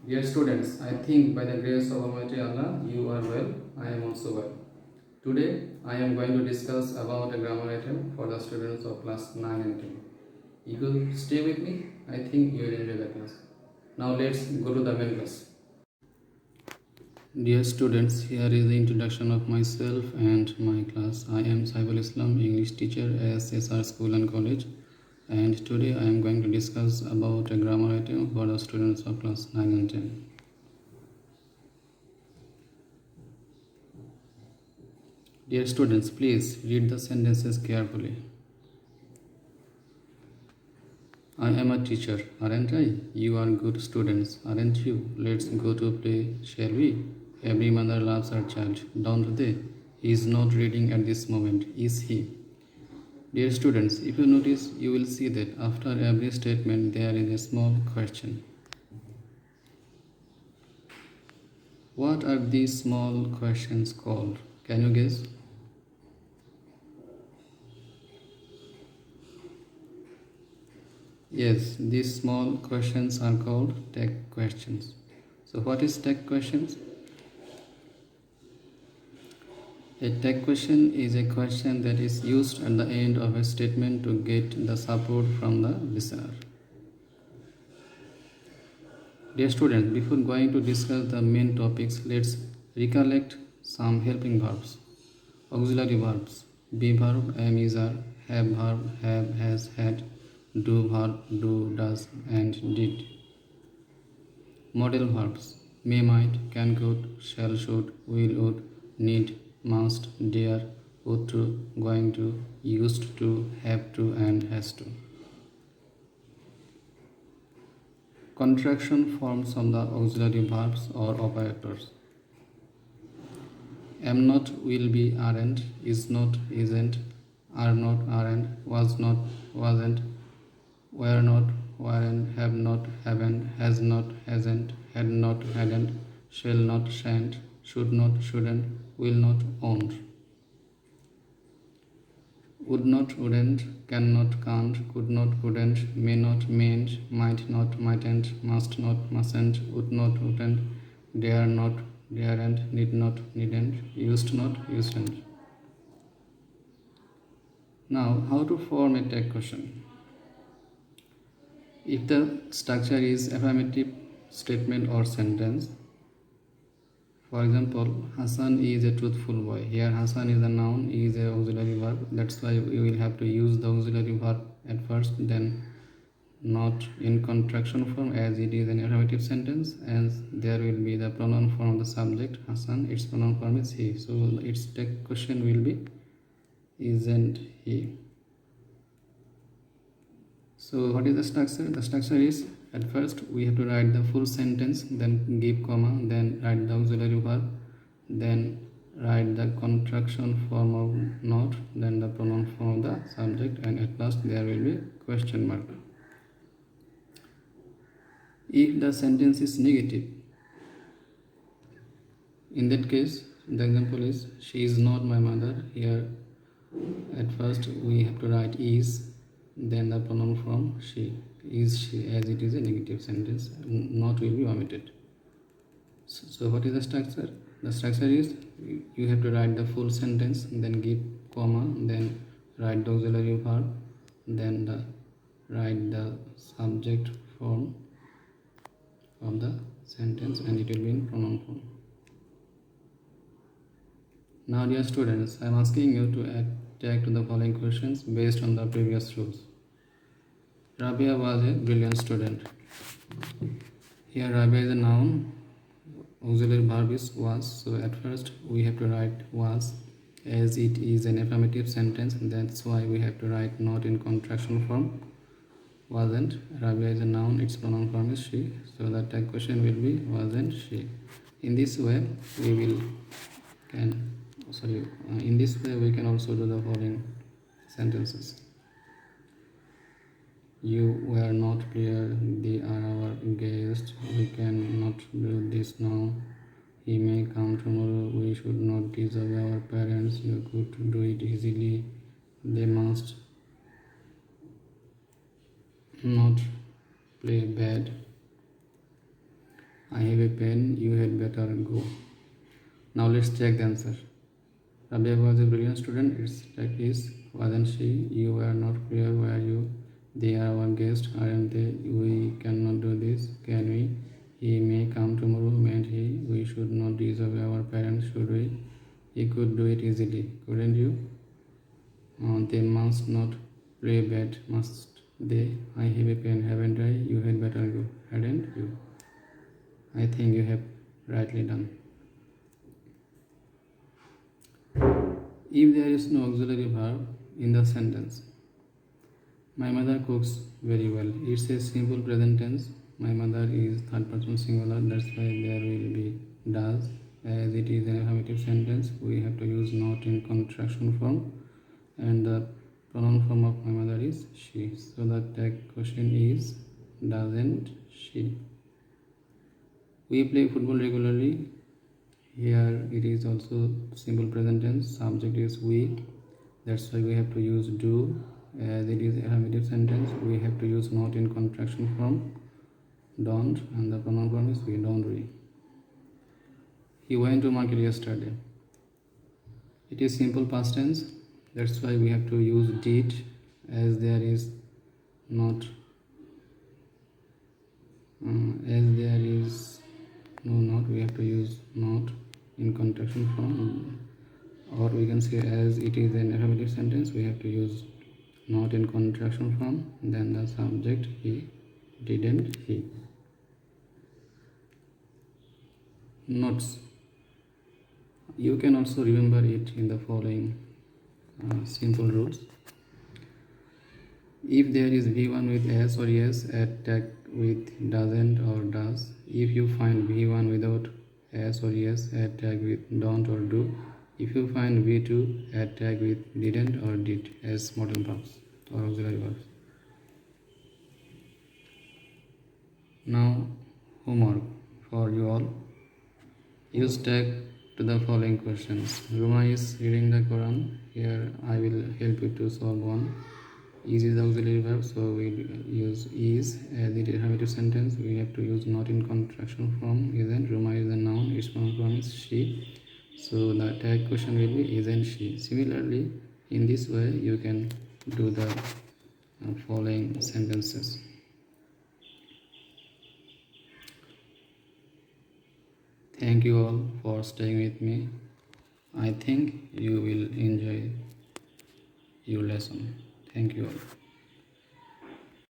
Dear students, I think by the grace of Almighty Allah, you are well. I am also well. Today, I am going to discuss about a grammar item for the students of class 9 and 10. If you stay with me, I think you will enjoy the class. Now let's go to the main class. Dear students, here is the introduction of myself and my class. I am Saiful Islam, English teacher at SSR School and College, and today I am going to discuss about a grammar item for the students of class 9 and 10. Dear students, please read the sentences carefully. I am a teacher, aren't I? You are good students, aren't you? Let's go to play, shall we? Every mother loves her child, don't they? He is not reading at this moment, is he? Dear students, if you notice, you will see that after every statement there is a small question. What are these small questions called? Can you guess? Yes, these small questions are called tag questions. So what is tag questions? A tag question is a question that is used at the end of a statement to get the support from the listener. Dear students, before going to discuss the main topics, let's recollect some helping verbs. Auxiliary verbs: be verb, am, is, are; have verb, have, has, had; do verb, do, does, and did. Modal verbs: may, might, can, could, shall, should, will, would, need, must, dare, ought to, going to, used to, have to, and has to. Contraction forms of the auxiliary verbs or operators: am not, will be, aren't; is not, isn't; are not, aren't; was not, wasn't; were not, weren't; have not, haven't; has not, hasn't; had not, hadn't; shall not, shan't; should not, shouldn't; will not, won't. Would not, wouldn't; cannot, can't; could not, couldn't; may not, mayn't; might not, mightn't; must not, mustn't; would not, wouldn't; dare not, daren't; need not, needn't; used not, usedn't. Now, how to form a tag question? If the structure is affirmative statement or sentence, for example, Hassan is a truthful boy. Here Hassan is a noun, is a auxiliary verb. That's why we will have to use the auxiliary verb at first, then not in contraction form as it is an affirmative sentence, as there will be the pronoun form of the subject Hassan, its pronoun form is he. So its tag question will be isn't he. So what is the structure? The structure is, at first we have to write the full sentence, then give comma, then write the auxiliary verb, then write the contraction form of not, then the pronoun form of the subject, and at last there will be question mark. If the sentence is negative, in that case the example is, she is not my mother. Here at first we have to write is, then the pronoun form she. Is she, as it is a negative sentence, not will be omitted. So what is the structure? The structure is, you have to write the full sentence, then give comma, then write the auxiliary verb, then write the subject form of the sentence, and it will be in pronoun form. Now dear students, I am asking you to add tag to the following questions based on the previous rules. Rabia was a brilliant student. Here Rabia is a noun, auxiliary verb is was, so at first we have to write was, as it is an affirmative sentence, that's why we have to write not in contraction form. Wasn't. Rabia is a noun, its pronoun form is she, so the tag question will be wasn't she. In this way we can also do the following sentences. You were not clear, they are our guests, we cannot do this now, he may come tomorrow, we should not disobey our parents, you could do it easily, they must not play bad. I have a pen, you had better go. Now let's check the answer. Rabia was a brilliant student. Its type is wasn't she? You were not clear, were you? They are our guests, aren't they? We cannot do this, can we? He may come tomorrow, meant he. We should not disobey our parents, should we? He could do it easily, couldn't you? They must not play bad, must they? I have a pen, haven't I? You had better go, hadn't you? I think you have rightly done. If there is no auxiliary verb in the sentence, my mother cooks very well. It's a simple present tense. My mother is third person singular, that's why there will be does. As it is an affirmative sentence, we have to use not in contraction form, and the pronoun form of my mother is she. So the tag question is doesn't she? We play football regularly. Here it is also simple present tense. Subject is we. That's why we have to use do. As it is affirmative sentence, we have to use not in contraction form, don't, and the pronoun form is we, don't we. He went to market yesterday. It is simple past tense. That's why we have to use did, as there is not not, we have to use not in contraction form, or we can say as it is an affirmative sentence, we have to use not in contraction form, then the subject he, didn't he. Notes. You can also remember it in the following simple rules. If there is V1 with S or yes, add tag with doesn't or does. If you find V1 without S or yes, add tag with don't or do. If you find V2, add tag with didn't or did as modal verbs or auxiliary verbs. Now, homework for you all. Use tag to the following questions. Ruma is reading the Quran. Here I will help you to solve one. Is the auxiliary verb, so we use is. As it is affirmative sentence, we have to use not in contraction form. Isn't. Ruma is the noun, its pronoun form is she. So the tag question will be isn't she. Similarly, in this way you can do the following sentences. Thank you all for staying with me. I think you will enjoy your lesson. Thank you all.